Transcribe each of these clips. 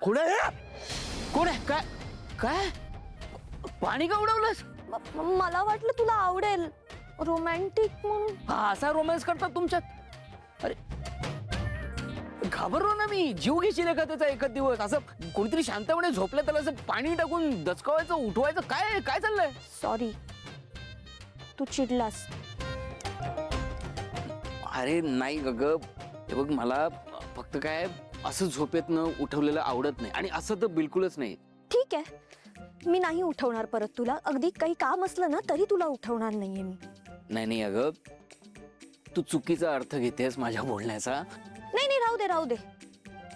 कुठे कोण आहे? काय काय पाणी का उडवलंस? मला वाटलं तुला आवडेल, रोमॅन्टिक म्हणून. हा असा रोमॅन्स करतात तुमच्यात? अरे घाबरलो ना मी, जीव घेशील का त्याचा एकच दिवस. असं कोणीतरी शांतपणे झोपलं त्याला असं पाणी टाकून दचकवायचं उठवायचं, काय काय चाललंय? सॉरी, तू चिडलास. अरे नाही ग, हे बघ मला फक्त काय असं झोपेतनं उठवलेलं आवडत नाही, आणि असं तर बिलकुलच नाही. ठीक आहे, मी नाही उठवणार परत तुला. अगदी काही काम असलं ना तरी तुला उठवणार नाहीये मी. नाही नाही अगं, तू चुकीचा अर्थ घेतेस माझ्या बोलण्याचा. नाही नाही, राहू दे राहू दे.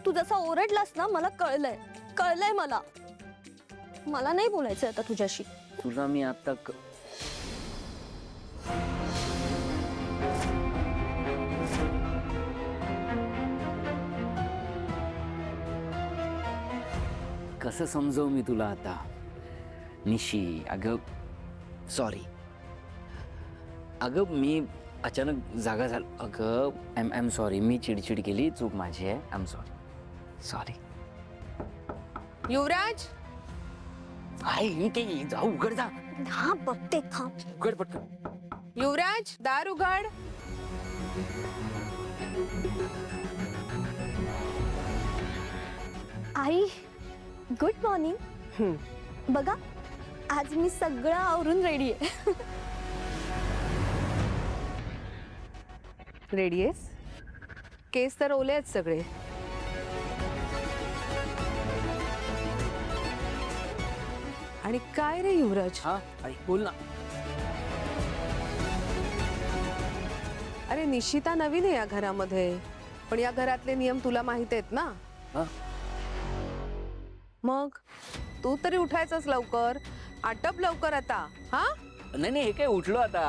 तू जसा ओरडलास ना, मला कळलंय मला. मला नाही बोलायचं आता तुझ्याशी. तुला मी आता कसं समजवू मी तुला आता? निशी अगं सॉरी, अगं मी अचानक जागा झालो. अगं आय एम सॉरी, मी चिडचिड केली, चूक माझी आहे. I am sorry. युवराज, काय ते जाऊ, उघड जा. हा बघते, थांब. उघड पटकन. युवराज, दार उघड. आई, गुड मॉर्निंग. बघा, आज मी सगळं आवरून रेडी आहे. रेडी आहेस? केस तर ओले आहेत सगळे. आणि काय रे युवराज? हा आई बोल ना. अरे निशिता नवीन आहे या घरामध्ये, पण या घरातले नियम तुला माहित आहेत ना. हा? मग तू तरी उठायचंच लवकर. आटप लवकर आता. हा नाही नाही, हे काय उठलो आता.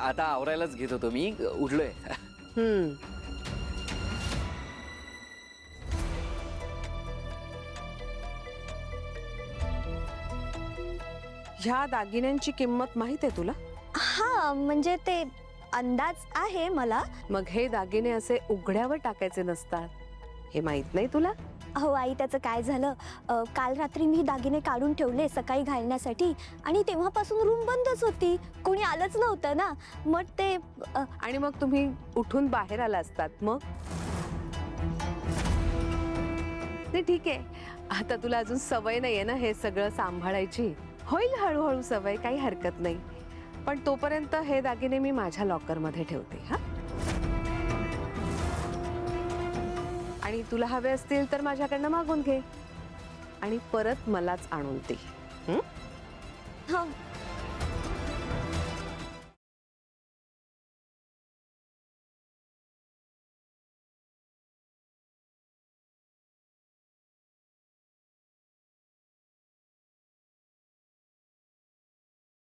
आता आवरायलाच घेत होतो मी, उठलोय. ह्या दागिन्यांची किंमत माहित आहे तुला? हा म्हणजे ते अंदाज आहे मला. मग हे दागिने असे उघड्यावर टाकायचे नसतात, हे माहित नाही तुला? हो आई, त्याचं काय झालं, काल रात्री मी दागिने काढून ठेवले सकाळी घालण्यासाठी, आणि तेव्हापासून रूम बंदच होती, कोणी आलंच नव्हतं ना. मग ते आणि मग तुम्ही उठून बाहेर आला असतात. मग नाही, ठीक आहे, आता तुला अजून सवय नाहीये ना हे सगळं सांभाळायची. होईल हळूहळू सवय, काही हरकत नाही. पण तोपर्यंत हे दागिने मी माझ्या लॉकरमध्ये ठेवते. हा, आणि तुला हवे असतील तर माझ्याकडनं मागून घे आणि परत मलाच आणून दे. हा